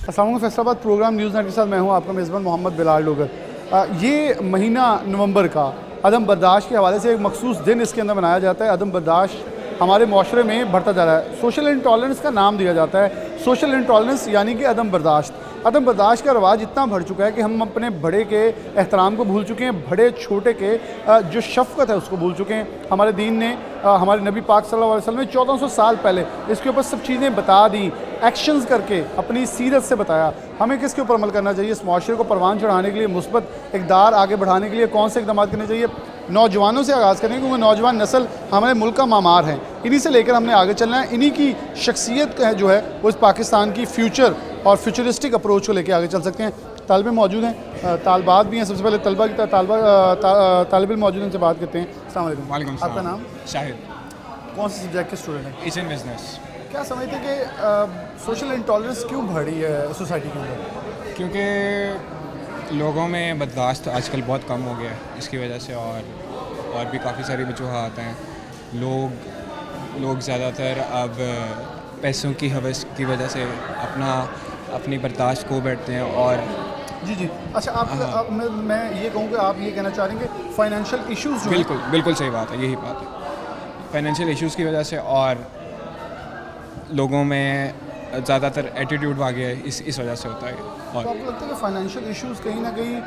السلام علیکم فیصلہ پروگرام نیوز نیٹ کے ساتھ میں ہوں آپ کا میزبان محمد بلال ڈوگر۔ یہ مہینہ نومبر کا عدم برداشت کے حوالے سے ایک مخصوص دن اس کے اندر منایا جاتا ہے۔ عدم برداشت ہمارے معاشرے میں بڑھتا جا رہا ہے، سوشل انٹالرنس کا نام دیا جاتا ہے۔ سوشل انٹالرنس یعنی کہ عدم برداشت۔ عدم برداشت کا رواج اتنا بڑھ چکا ہے کہ ہم اپنے بڑے کے احترام کو بھول چکے ہیں، بڑے چھوٹے کے جو شفقت ہے اس کو بھول چکے ہیں۔ ہمارے دین نے، ہمارے نبی پاک صلی اللہ علیہ وسلم نے 1400 سال پہلے اس کے اوپر سب چیزیں بتا دیں، ایکشنز کر کے اپنی سیرت سے بتایا۔ ہمیں کس کے اوپر عمل کرنا چاہیے؟ اس معاشرے کو پروان چڑھانے کے لیے، مثبت اقدار آگے بڑھانے کے لیے کون سے اقدامات کرنے چاہیے؟ نوجوانوں سے آغاز کریں، کیونکہ نوجوان نسل ہمارے ملک کا معمار ہے، انہی سے لے کر ہم نے آگے چلنا ہے۔ انہی کی شخصیت جو ہے وہ اس پاکستان کی فیوچر اور فیوچرسٹک اپروچ کو لے کے آگے چل سکتے ہیں۔ طالب موجود ہیں، طالبات بھی ہیں۔ سب سے پہلے طلبہ کی طالب علم موجود ہیں، ان سے بات کرتے ہیں۔ السلام علیکم۔ وعلیکم السلام۔ آپ کا نام؟ شاہد۔ کون سے سبجیکٹ کے اسٹوڈنٹ ہیں؟ Asian business. کیا سمجھتے ہیں کہ سوشل انٹالرنس کیوں بڑھی ہے سوسائٹی کے اندر؟ کیونکہ لوگوں میں برداشت آج کل بہت کم ہو گیا ہے اس کی وجہ سے، اور بھی کافی ساری وجوہات ہیں۔ لوگ زیادہ تر اب پیسوں کی ہوس کی وجہ سے اپنی برداشت کھو بیٹھتے ہیں۔ اور جی اچھا، آپ میں یہ کہوں کہ آپ یہ کہنا چاہ رہے ہیں کہ فائنینشیل ایشوز جو بالکل صحیح بات ہے، یہی بات ہے۔ فائنینشیل ایشوز کی وجہ سے اور لوگوں میں زیادہ تر ایٹیٹیوڈ آ گیا ہے، اس وجہ سے ہوتا ہے۔ اور تو آپ کو لگتا ہے کہ فائنینشیل ایشوز کہیں نہ کہیں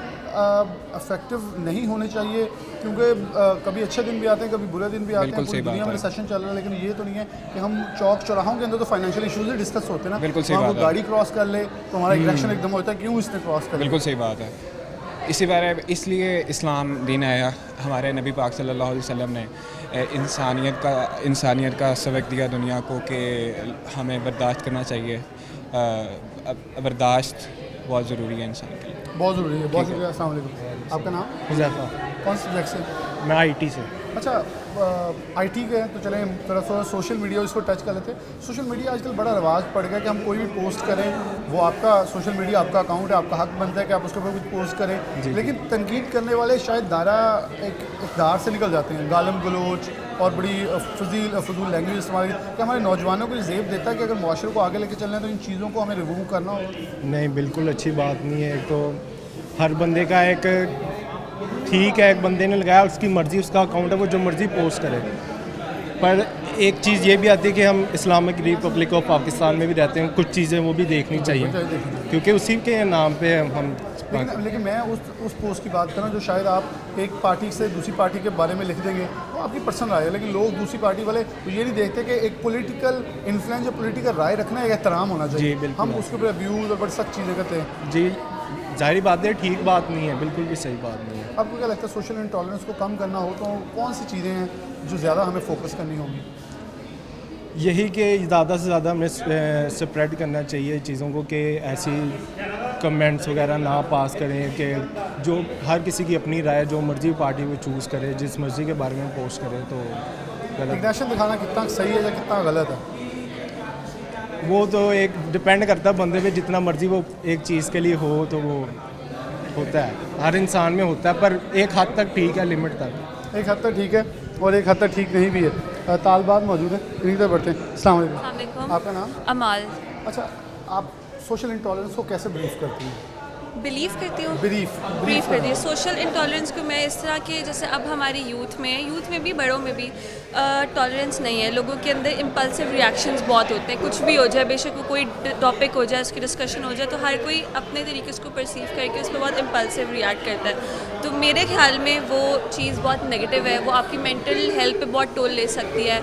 افیکٹو نہیں ہونے چاہیے؟ کیونکہ کبھی اچھے دن بھی آتے ہیں، کبھی برے دن بھی آتے ہیں، پوری دنیا میں ریسیشن چل رہا ہے، لیکن یہ تو نہیں ہے کہ ہم چوک چوراہوں کے اندر تو فائنینشیل ایشوز ہی ڈسکس ہوتے ہیں نا۔ بالکل صحیح بات ہے۔ گاڑی کراس کر لے تو ہمارا ایک ریئیکشن ایک دم ہوتا ہے، کیوں اس نے کراس کر لیا؟ بالکل صحیح بات ہے۔ اس لیے اسلام دین آیا، ہمارے نبی پاک صلی اللہ علیہ وسلم نے انسانیت کا سبق دیا دنیا کو کہ ہمیں برداشت کرنا چاہیے۔ برداشت بہت ضروری ہے انسان کے لیے، بہت ضروری ہے۔ بہت شکریہ۔ السلام علیکم۔ آپ کا نام؟ حذیفہ۔ کون سے سبجیکٹ سے؟ میں آئی ٹی سے۔ اچھا، آئی ٹی کے ہیں تو چلیں تھوڑا سا سوشل میڈیا اس کو ٹچ کر لیتے ہیں۔ سوشل میڈیا آج کل بڑا رواج پڑ گیا کہ ہم کوئی بھی پوسٹ کریں، وہ آپ کا سوشل میڈیا آپ کا اکاؤنٹ ہے، آپ کا حق بنتا ہے کہ آپ اس کے اوپر کچھ پوسٹ کریں، لیکن تنقید کرنے والے شاید دائرہ ایک اقدار سے نکل جاتے ہیں، گالم گلوچ اور بڑی فضول لینگویج استعمال کی۔ کہ ہمارے نوجوانوں کو یہ زیب دیتا ہے کہ اگر معاشرے کو آگے لے کے چلنا ہے تو ان چیزوں کو ہمیں ریموو کرنا ہوگا؟ نہیں، بالکل اچھی بات نہیں ہے۔ ایک تو ہر بندے کا ایک ٹھیک ہے، ایک بندے نے لگایا، اس کی مرضی، اس کا اکاؤنٹ ہے، وہ جو مرضی پوسٹ کرے۔ پر ایک چیز یہ بھی آتی ہے کہ ہم اسلامک ریپبلک آف پاکستان میں بھی رہتے ہیں، کچھ چیزیں وہ بھی دیکھنی چاہیے، کیونکہ اسی کے نام پہ ہم لیکن میں اس پوسٹ کی بات کر رہا ہوں جو شاید آپ ایک پارٹی سے دوسری پارٹی کے بارے میں لکھ دیں گے، وہ آپ کی پرسنل رائے ہے، لیکن لوگ دوسری پارٹی والے یہ نہیں دیکھتے کہ ایک پولیٹیکل انفلوئنس یا پولیٹیکل رائے رکھنا ایک احترام ہونا چاہیے۔ ہم اس کے اوپر ابیوز اور بڑی سخت چیزیں کرتے ہیں۔ جی، ظاہری بات ہے، ٹھیک بات نہیں ہے، بالکل بھی صحیح بات نہیں ہے۔ آپ کو کیا لگتا ہے سوشل انٹالرنس کو کم کرنا ہو تو کون سی چیزیں ہیں جو زیادہ ہمیں فوکس کرنی ہوں گی؟ یہی کہ زیادہ سے زیادہ ہمیں سپریڈ کرنا چاہیے چیزوں کو، کہ ایسی کمنٹس وغیرہ نہ پاس کریں کہ جو ہر کسی کی اپنی رائے، جو مرضی پارٹی وہ چوز کرے، جس مرضی کے بارے میں پوسٹ کرے، تو اگریشن دکھانا کتنا صحیح ہے یا کتنا غلط ہے؟ وہ تو ایک ڈپینڈ کرتا ہے بندے پہ، جتنا مرضی وہ ایک چیز کے لیے ہو تو وہ ہوتا ہے، ہر انسان میں ہوتا ہے، پر ایک حد تک ٹھیک ہے، لمٹ تک۔ ایک حد تک ٹھیک ہے اور ایک حد تک ٹھیک نہیں بھی ہے۔ طالبات موجود ہیں، انہیں طرف بڑھتے ہیں۔ السلام علیکم۔ آپ کا نام؟ امال۔ اچھا، آپ سوشل انٹالرنس کو کیسے بریف کرتی ہیں؟ بلیو کرتی ہوں، بریف کرتی ہوں سوشل انٹالرنس کو میں اس طرح کہ جیسے اب ہماری یوتھ میں بھی بڑوں میں بھی ٹالرنس نہیں ہے، لوگوں کے اندر امپلسو ریئیکشنز بہت ہوتے ہیں، کچھ بھی ہو جائے، بے شک وہ کوئی ٹاپک ہو جائے، اس کی ڈسکشن ہو جائے، تو ہر کوئی اپنے طریقے اس کو پرسیو کر کے اس پہ بہت امپلسو ریئیکٹ کرتا ہے۔ تو میرے خیال میں وہ چیز بہت نگیٹو ہے، وہ آپ کی مینٹل ہیلتھ پہ بہت ٹول لے سکتی ہے،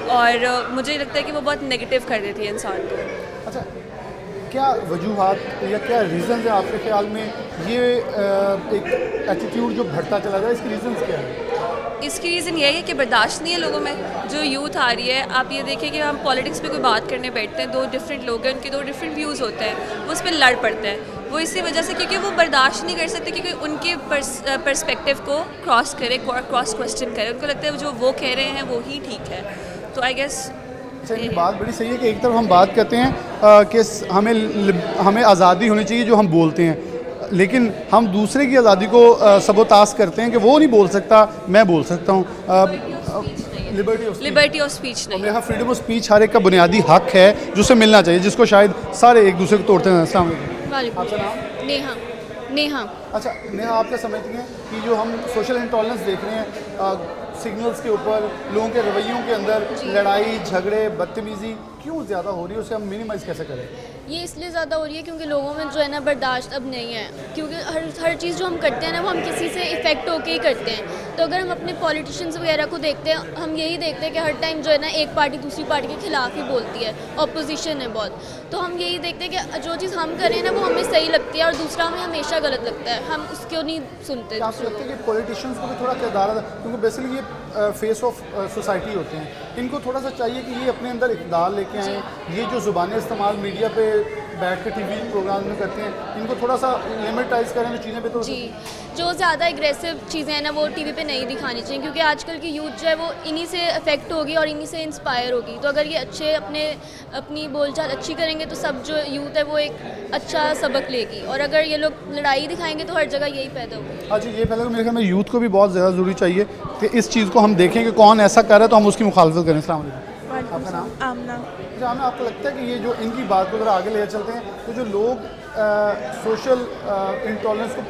اور مجھے لگتا ہے کہ وہ بہت نگیٹو کر دیتی ہے انسان کو۔ اچھا، کیا وجوہات یا کیا ریزنز ہیں آپ کے خیال میں یہ ایک ایٹیٹیوڈ جو بڑھتا چلا جائے؟ اس کی ریزنز کیا ہے؟ اس کی ریزن یہی ہے کہ برداشت نہیں ہے لوگوں میں، جو یوتھ آ رہی ہے۔ آپ یہ دیکھیں کہ ہم پالیٹکس پہ کوئی بات کرنے بیٹھتے ہیں، دو ڈفرینٹ لوگ ہیں، ان کے دو ڈفرینٹ ویوز ہوتے ہیں، وہ اس پہ لڑ پڑتے ہیں، وہ اسی وجہ سے کیونکہ وہ برداشت نہیں کر سکتے، کیونکہ ان کے پرسپیکٹیو کو کراس کوسچن کرے، ان کو لگتا ہے جو وہ کہہ رہے ہیں وہی ٹھیک ہے۔ تو آئی گیس اچھا، یہ بات بڑی صحیح ہے کہ ایک طرف ہم بات کرتے ہیں کہ ہمیں آزادی ہونی چاہیے جو ہم بولتے ہیں، لیکن ہم دوسرے کی آزادی کو سبوتاز کرتے ہیں کہ وہ نہیں بول سکتا، میں بول سکتا ہوں۔ चाहिए, Liberty of speech. Liberty of speech और नहीं। मेरा फ्रीडम ऑफ स्पीच हर एक का बुनियादी हक है जो उसे मिलना चाहिए, जिसको शायद सारे एक दूसरे को तोड़ते हैं। अस्सलाम वालेकुम। वालेकुम आपका नाम? सलाम। नेहा। नेहा। अच्छा नेहा, आप क्या समझती हैं कि जो हम सोशल इंटॉलरेंस देख रहे हैं सिग्नल्स के ऊपर, लोगों के रवैयों के अंदर लड़ाई झगड़े बदतमीज़ी क्यों ज़्यादा हो रही है, उसे हम मिनिमाइज़ कैसे करें? ये इसलिए ज़्यादा हो रही है क्योंकि लोगों में जो है ना बर्दाश्त अब नहीं है, क्योंकि हर चीज़ जो हम करते हैं ना वो हम किसी से इफ़ेक्ट होके ही करते हैं। तो अगर हम अपने पॉलिटिशियंस वगैरह को देखते हैं, हम यही देखते हैं कि हर टाइम जो है ना एक पार्टी दूसरी पार्टी के खिलाफ ही बोलती है, अपोजिशन है बहुत। तो हम यही देखते हैं कि जो चीज़ हम करें ना वो हमें सही लगती है और दूसरा हमें हमेशा गलत लगता है, हम उसको नहीं सुनते। क्या आपको लगता है कि पॉलिटिशियंस को भी थोड़ा किरदार अदा, क्योंकि बेसिकली ये फेस ऑफ सोसाइटी होते हैं, इनको थोड़ा सा चाहिए कि ये अपने अंदर इक़्तिदार लेके आएँ, ये जो ज़ुबानें इस्तेमाल मीडिया पे बैठ के टीवी प्रोग्राम में करते हैं, इनको थोड़ा सा लिमिटाइज करें तो चीज़ें बेहतर हो जी, सकती जो ज़्यादा एग्रेसिव चीज़ें हैं ना वो टीवी पे नहीं दिखानी चाहिए, क्योंकि आजकल की यूथ जो है वो इन्हीं से अफेक्ट होगी और इन्हीं से इंस्पायर होगी। तो अगर ये अच्छे अपनी बोलचाल अच्छी करेंगे तो सब जो यूथ है वो एक अच्छा सबक लेगी, और अगर ये लोग लड़ाई दिखाएंगे तो हर जगह यही पैदा होगी। हाँ जी, ये पहले तो मेरे ख्याल में यूथ को भी बहुत ज़्यादा ज़रूरी चाहिए कि इस चीज़ को हम देखें कि कौन ऐसा कर रहा है तो हम उसकी मुखालफत करें। अस्सलाम वालेकुम। आपका नाम? आमना। अच्छा आमना, आपको लगता है कि ये जो इनकी बात को अगर आगे ले चलते हैं तो जो लोग सोशल इंटॉलरेंस को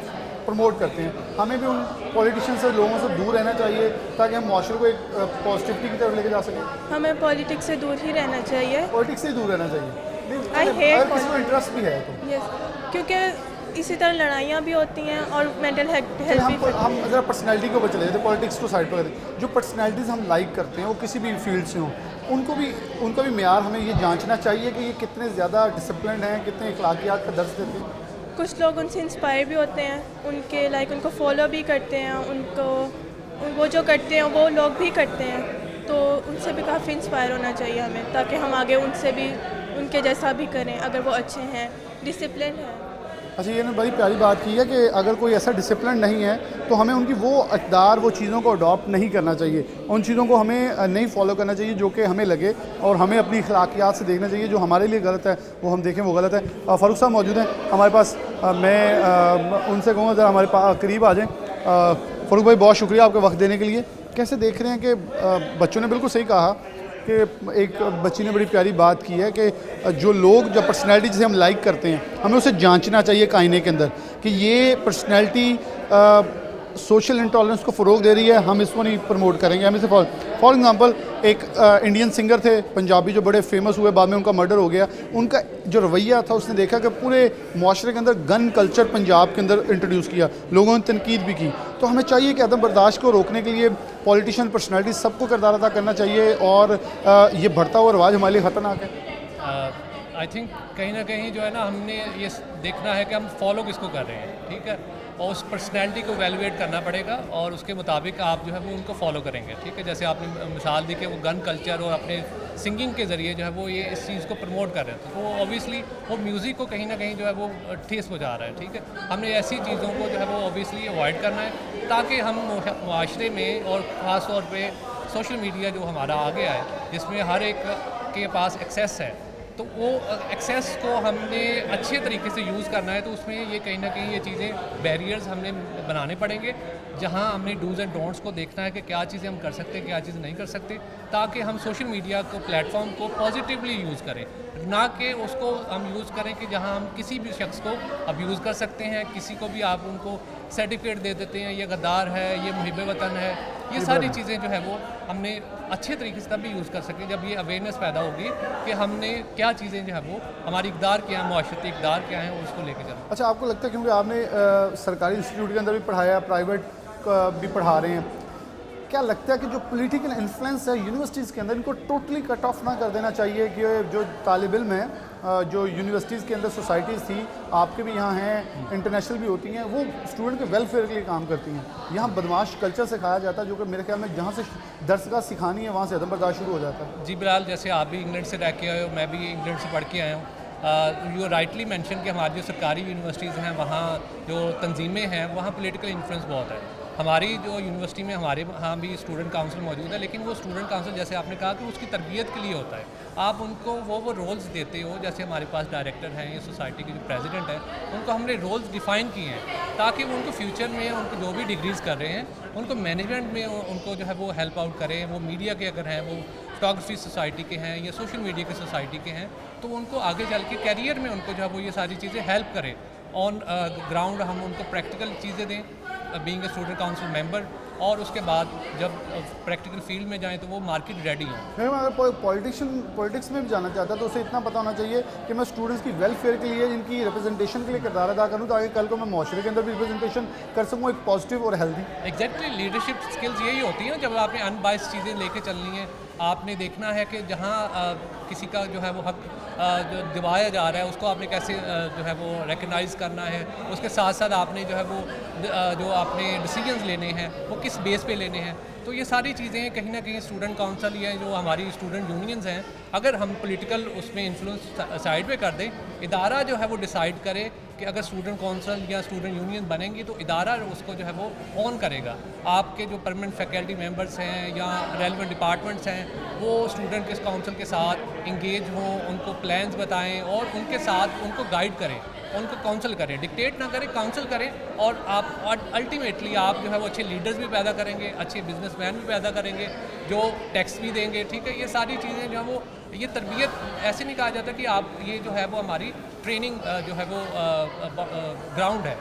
प्रमोट करते हैं, हमें भी उन पॉलिटिशियन से लोगों से दूर रहना चाहिए ताकि हम माशरे को एक पॉजिटिविटी की तरफ लेके जा सकें? हमें पॉलिटिक्स से दूर ही रहना चाहिए। पॉलिटिक्स से ही दूर रहना चाहिए। I hate अगर किसी को इंटरेस्ट भी है तो यस, क्योंकि इसी तरह लड़ाइयाँ भी होती हैं और मेंटल हेल्थ भी। हम अगर पर्सनैलिटी के ऊपर चले जाते, पॉलिटिक्स को साइड पर करें, जो पर्सनैलिटीज़ हम लाइक करते हैं वो किसी भी फील्ड से हों, उनका भी मेयार हमें ये जांचना चाहिए कि ये कितने ज़्यादा डिसिप्लिन हैं, कितने अखलाकियात का दर्ज देते हैं। कुछ लोग उनसे इंस्पायर भी होते हैं, उनके उनको फॉलो भी करते हैं, वो जो करते हैं वो लोग भी करते हैं, तो उनसे भी काफ़ी इंस्पायर होना चाहिए हमें, ताकि हम आगे उनसे भी उनके जैसा भी करें अगर वो अच्छे हैं, डिसिप्लिन है। अच्छा, ये ने बड़ी प्यारी बात की है कि अगर कोई ऐसा डिसिप्लिन नहीं है तो हमें उनकी वो अक़दार, वो चीज़ों को अडॉप्ट नहीं करना चाहिए, उन चीज़ों को हमें नहीं फॉलो करना चाहिए जो कि हमें लगे, और हमें अपनी अखलाकियात से देखना चाहिए, जो हमारे लिए गलत है वो हम देखें वो गलत है। फ़ारूक साहब मौजूद हैं हमारे पास, मैं उनसे कहूँगा ज़रा हमारे पास करीब आ जाएँ। फ़ारूक भाई, बहुत शुक्रिया आपका वक्त देने के लिए। कैसे देख रहे हैं कि बच्चों ने बिल्कुल सही कहा कि एक बच्ची ने बड़ी प्यारी बात की है कि जो लोग, जो पर्सनैलिटी जिसे हम लाइक करते हैं, हमें उसे जांचना चाहिए कायने के अंदर कि ये पर्सनैलिटी सोशल इंटॉलरेंस को फ़रोग दे रही है, हम इसको नहीं प्रमोट करेंगे। हम इसे फॉर एग्ज़ाम्पल एक इंडियन सिंगर थे पंजाबी जो बड़े फेमस हुए, बाद में उनका मर्डर हो गया, उनका जो रवैया था उसने देखा कि पूरे माशरे के अंदर गन कल्चर पंजाब के अंदर इंट्रोड्यूस किया, लोगों ने तनकीद भी की। तो हमें चाहिए कि अदम बर्दाश्त को रोकने के लिए पॉलिटिशियन, पर्सनैलिटी सबको किरदार अदा करना चाहिए, और ये बढ़ता हुआ रवाज हमारे लिए ख़तरनाक है। आई थिंक कहीं ना कहीं जो है ना हमने ये देखना है कि हम फॉलो किसको कर रहे हैं, ठीक है, और उस पर्सनैलिटी को वैल्यूएट करना पड़ेगा और उसके मुताबिक आप जो है वो उनको फॉलो करेंगे, ठीक है। जैसे आपने मिसाल दी कि वो गन कल्चर और अपने सिंगिंग के ज़रिए जो है वो ये इस चीज़ को प्रमोट कर रहे हैं, तो वो ऑब्वियसली वो म्यूज़िक को कहीं ना कहीं जो है वो ठेस पहुँचा रहा है, ठीक है। हमने ऐसी चीज़ों को जो है वो ऑब्वियसली अवॉइड करना है ताकि हम माशरे में, और ख़ास तौर पर सोशल मीडिया जो हमारा आ गया है जिसमें हर एक के पास एक्सेस है, तो वो एक्सेस को हमने अच्छे तरीके से यूज़ करना है, तो उसमें ये कहीं ना कहीं ये चीज़ें बैरियर्स हमने बनाने पड़ेंगे, जहां हमने डूज़ एंड डोंट्स को देखना है कि क्या चीज़ें हम कर सकते हैं, क्या चीज़ें नहीं कर सकते, ताकि हम सोशल मीडिया को, प्लेटफॉर्म को पॉजिटिवली यूज़ करें, ना कि उसको हम यूज़ करें कि जहां हम किसी भी शख्स को अब्यूज़ कर सकते हैं, किसी को भी आप उनको सर्टिफिकेट दे देते हैं, ये गद्दार है, ये मुहिब वतन है, ये सारी चीज़ें जो है वो हमने अच्छे तरीके से तब भी यूज़ कर सकते हैं जब ये अवेयरनेस पैदा होगी कि हमने क्या चीज़ें जो है वो हमारी इक़दार क्या है, मुआशरती इक़दार क्या है, उसको लेके चलना। अच्छा, आपको लगता है क्योंकि आपने सरकारी इंस्टीट्यूट के अंदर भी पढ़ाया, प्राइवेट भी पढ़ा रहे हैं, क्या लगता है कि जो पॉलिटिकल इन्फ्लुएंस है यूनिवर्सिटीज़ के अंदर, इनको टोटली कट ऑफ ना कर देना चाहिए कि जो तालिब इल्म हैं, जो यूनिवर्सिटीज़ के अंदर सोसाइटीज़ थी, आपके भी यहाँ हैं, इंटरनेशनल भी होती हैं, वो स्टूडेंट के वेलफेयर के लिए काम करती हैं, यहाँ बदमाश कल्चर सिखाया जाता है, जो कि मेरे ख्याल में जहाँ से दरसगाह सिखानी है वहाँ से अदम बर्दाश्त शुरू हो जाता है। जी बिलाल, जैसे आप भी इंग्लैंड से रह के आए हो, मैं भी इंग्लैंड से पढ़ के आया हूँ। यू राइटली मेंशन कि हमारी जो सरकारी यूनिवर्सिटीज़ हैं वहाँ जो तंजीमें हैं वहाँ पॉलिटिकल इन्फ्लुएंस बहुत है, ہماری جو یونیورسٹی میں ہمارے ہاں بھی اسٹوڈنٹ کاؤنسل موجود ہے, لیکن وہ اسٹوڈنٹ کاؤنسل جیسے آپ نے کہا کہ اس کی تربیت کے لیے ہوتا ہے. آپ ان کو وہ رولز دیتے ہو, جیسے ہمارے پاس ڈائریکٹر ہیں یا سوسائٹی کے جو پریزیڈنٹ ہیں, ان کو ہم نے رولز ڈیفائن کیے ہیں تاکہ وہ ان کو فیوچر میں ان کو جو بھی ڈگریز کر رہے ہیں ان کو مینجمنٹ میں ان کو جو ہے وہ ہیلپ آؤٹ کریں. وہ میڈیا کے اگر ہیں, وہ فوٹوگرافی سوسائٹی کے ہیں یا سوشل میڈیا کی سوسائٹی کے ہیں, تو ان کو آگے چل کے کیریئر میں ان کو جو ہے وہ یہ ساری چیزیں ہیلپ کریں. آن گراؤنڈ ہم ان کو پریکٹیکل چیزیں دیں بینگ اے اسٹوڈنٹ کاؤنسل ممبر, اور اس کے بعد جب پریکٹیکل فیلڈ میں جائیں تو وہ مارکیٹ ریڈی ہوں. میں اگر پولیٹکس میں بھی جانا چاہتا تو اسے اتنا پتہ ہونا چاہیے کہ میں اسٹوڈنٹس کی ویلفیئر کے لیے, ان کی ریپرزنٹیشن کے لیے کردار ادا کروں تاکہ کل کو میں معاشرے کے اندر بھی ریپرزنٹیشن کر سکوں ایک پازیٹیو اور ہیلدی. ایگزیکٹلی, لیڈرشپ اسکلز یہی ہوتی ہیں جب آپ نے ان بائس چیزیں لے کے چلنی ہیں. آپ نے دیکھنا ہے کہ جہاں کسی کا جو ہے وہ حق جو دبایا جا رہا ہے اس کو آپ نے کیسے جو ہے وہ ریکگنائز کرنا ہے. اس کے ساتھ ساتھ آپ نے جو ہے وہ جو آپ نے ڈیسیجنز لینے ہیں وہ کس بیس پہ لینے ہیں. تو یہ ساری چیزیں کہیں نہ کہیں اسٹوڈنٹ کاؤنسل یا جو ہماری اسٹوڈنٹ یونینز ہیں, اگر ہم پولیٹیکل اس میں انفلوئنس سائڈ پہ کر دیں, ادارہ جو ہے وہ ڈیسائیڈ کرے کہ اگر اسٹوڈنٹ کونسل یا اسٹوڈنٹ یونین بنیں گی تو ادارہ اس کو جو ہے وہ اون کرے گا. آپ کے جو پرمننٹ فیکلٹی ممبرس ہیں یا ریلیونٹ ڈپارٹمنٹس ہیں وہ اسٹوڈنٹ کے کونسل کے ساتھ انگیج ہوں, ان کو پلانز بتائیں اور ان کے ساتھ ان کو گائیڈ کریں, ان کو کاؤنسل کریں, ڈکٹیٹ نہ کریں, کاؤنسل کریں. اور آپ الٹیمیٹلی آپ جو ہے وہ اچھے لیڈرز بھی پیدا کریں گے, اچھے بزنس مین بھی پیدا کریں گے جو ٹیکس بھی دیں گے. ٹھیک ہے, یہ ساری چیزیں جو ہے وہ, یہ تربیت ایسے نہیں کہا جاتا کہ آپ یہ جو ہے وہ ہماری ٹریننگ جو ہے وہ گراؤنڈ ہے.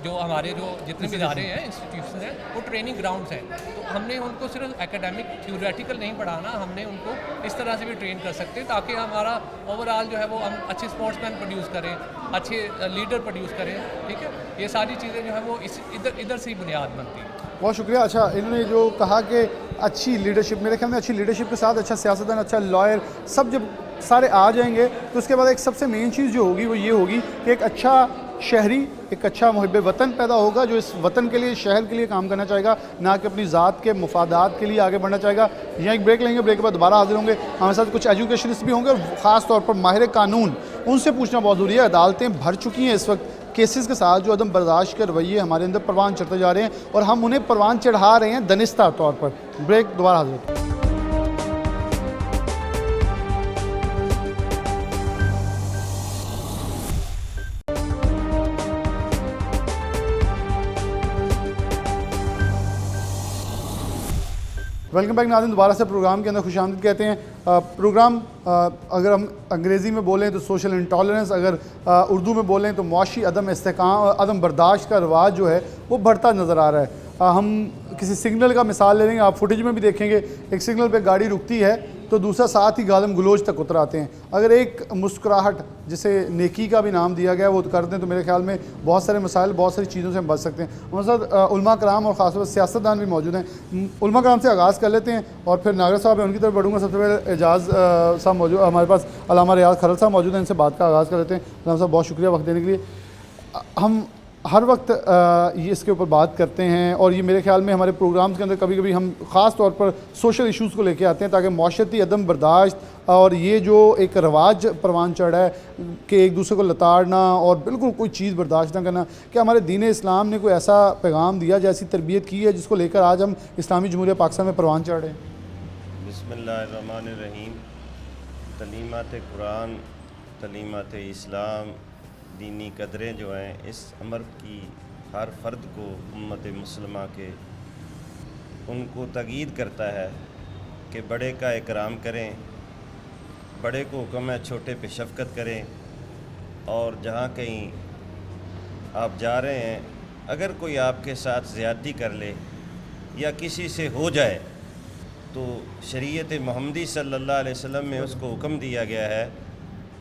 جو ہمارے جو جتنے بھی ادارے ہیں, انسٹیٹیوشن ہیں, وہ ٹریننگ گراؤنڈس ہیں. تو ہم نے ان کو صرف اکیڈمک تھیوریٹیکل نہیں پڑھانا, ہم نے ان کو اس طرح سے بھی ٹرین کر سکتے تاکہ ہمارا اوور آل جو ہے وہ ہم اچھے اسپورٹس مین پروڈیوس کریں, اچھے لیڈر پروڈیوس کریں. ٹھیک ہے, یہ ساری چیزیں جو ہے وہ ادھر سے ہی بنیاد بنتی ہیں. بہت شکریہ. اچھا, انہوں نے جو کہا کہ اچھی لیڈرشپ, میرے خیال میں اچھی لیڈرشپ کے ساتھ اچھا سیاستدان, اچھا لائر, سب جب سارے آ جائیں گے تو اس کے بعد ایک سب سے مین چیز جو ہوگی وہ یہ ہوگی کہ ایک اچھا شہری, ایک اچھا محب وطن پیدا ہوگا جو اس وطن کے لیے, شہر کے لیے کام کرنا چاہے گا, نہ کہ اپنی ذات کے مفادات کے لیے آگے بڑھنا چاہے گا. یہاں ایک بریک لیں گے, بریک کے بعد دوبارہ حاضر ہوں گے. ہمارے ساتھ کچھ ایجوکیشنسٹ بھی ہوں گے اور خاص طور پر ماہر قانون, ان سے پوچھنا بہت ضروری ہے. عدالتیں بھر چکی ہیں اس وقت کیسز کے ساتھ جو عدم برداشت کے رویے ہمارے اندر پروان چڑھتے جا رہے ہیں اور ہم انہیں پروان چڑھا رہے ہیں دنستہ طور پر. بریک, دوبارہ حاضر ہوتے ہیں. ویلکم بیک ناظرین, دوبارہ سے پروگرام کے اندر خوش آمدید کہتے ہیں. پروگرام اگر ہم انگریزی میں بولیں تو سوشل انٹالرنس, اگر اردو میں بولیں تو معاشی عدم استحکام, عدم برداشت کا رواج جو ہے وہ بڑھتا نظر آ رہا ہے. ہم کسی سگنل کا مثال لے لیں گے, آپ فوٹیج میں بھی دیکھیں گے, ایک سگنل پہ گاڑی رکتی ہے تو دوسرا ساتھ ہی گالم گلوچ تک اتر آتے ہیں. اگر ایک مسکراہٹ جسے نیکی کا بھی نام دیا گیا وہ کر دیں تو میرے خیال میں بہت سارے مسائل, بہت ساری چیزوں سے ہم بچ سکتے ہیں. ہمارے ساتھ علماء کرام اور خاص طور پر سیاستدان بھی موجود ہیں. علماء کرام سے آغاز کر لیتے ہیں اور پھر ناگر صاحب ہیں ان کی طرف بڑھوں گا. سب سے پہلے اعجاز صاحب موجود, ہمارے پاس علامہ ریاض خرل صاحب موجود ہیں, ان سے بات کا آغاز کر لیتے ہیں. علامہ صاحب بہت شکریہ وقت دینے کے لیے. ہم ہر وقت یہ اس کے اوپر بات کرتے ہیں اور یہ میرے خیال میں ہمارے پروگرامز کے اندر کبھی کبھی ہم خاص طور پر سوشل ایشوز کو لے کے آتے ہیں تاکہ معاشرتی عدم برداشت اور یہ جو ایک رواج پروان چڑھ رہا ہے کہ ایک دوسرے کو لتاڑنا اور بالکل کوئی چیز برداشت نہ کرنا, کہ ہمارے دین اسلام نے کوئی ایسا پیغام دیا, جیسی تربیت کی ہے جس کو لے کر آج ہم اسلامی جمہوریہ پاکستان میں پروان چڑھ رہے ہیں. بسم اللہ الرحمن الرحیم. تعلیمات قرآن, تعلیمات اسلام, دینی قدریں جو ہیں, اس امر کی ہر فرد کو, امت مسلمہ کے, ان کو تاکید کرتا ہے کہ بڑے کا اکرام کریں, بڑے کو حکم ہے چھوٹے پہ شفقت کریں. اور جہاں کہیں آپ جا رہے ہیں, اگر کوئی آپ کے ساتھ زیادتی کر لے یا کسی سے ہو جائے تو شریعت محمدی صلی اللہ علیہ وسلم میں اس کو حکم دیا گیا ہے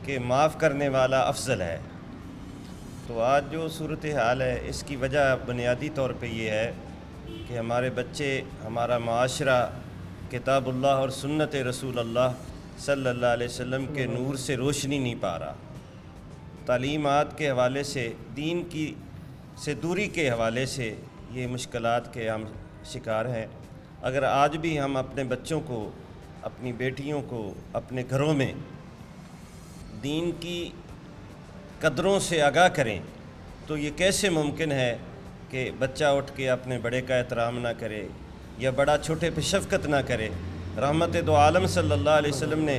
کہ معاف کرنے والا افضل ہے. تو آج جو صورتحال ہے اس کی وجہ بنیادی طور پہ یہ ہے کہ ہمارے بچے, ہمارا معاشرہ کتاب اللہ اور سنت رسول اللہ صلی اللہ علیہ وسلم کے نور سے روشنی نہیں پا رہا. تعلیمات کے حوالے سے, دین کی سے دوری کے حوالے سے یہ مشکلات کے ہم شکار ہیں. اگر آج بھی ہم اپنے بچوں کو, اپنی بیٹیوں کو اپنے گھروں میں دین کی قدروں سے آگاہ کریں تو یہ کیسے ممکن ہے کہ بچہ اٹھ کے اپنے بڑے کا احترام نہ کرے یا بڑا چھوٹے پہ شفقت نہ کرے۔ رحمت دو عالم صلی اللہ علیہ وسلم نے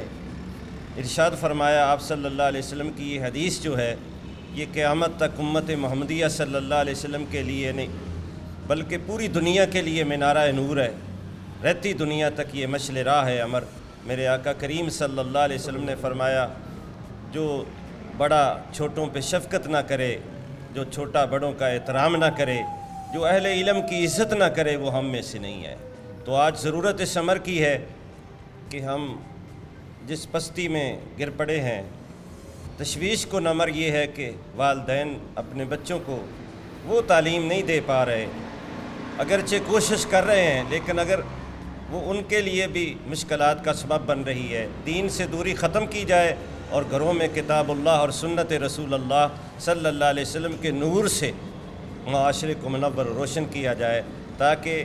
ارشاد فرمایا، آپ صلی اللہ علیہ وسلم کی یہ حدیث جو ہے یہ قیامت تک امت محمدیہ صلی اللہ علیہ وسلم کے لیے نہیں بلکہ پوری دنیا کے لیے منارہ نور ہے، رہتی دنیا تک یہ مشعل راہ ہے امر۔ میرے آقا کریم صلی اللہ علیہ وسلم نے فرمایا، جو بڑا چھوٹوں پہ شفقت نہ کرے، جو چھوٹا بڑوں کا احترام نہ کرے، جو اہل علم کی عزت نہ کرے، وہ ہم میں سے نہیں ہے۔ تو آج ضرورت اس امر کی ہے کہ ہم جس پستی میں گر پڑے ہیں، تشویش کو نمر یہ ہے کہ والدین اپنے بچوں کو وہ تعلیم نہیں دے پا رہے، اگرچہ کوشش کر رہے ہیں لیکن اگر وہ ان کے لیے بھی مشکلات کا سبب بن رہی ہے۔ دین سے دوری ختم کی جائے اور گھروں میں کتاب اللہ اور سنت رسول اللہ صلی اللہ علیہ وسلم کے نور سے معاشرے کو منور و روشن کیا جائے، تاکہ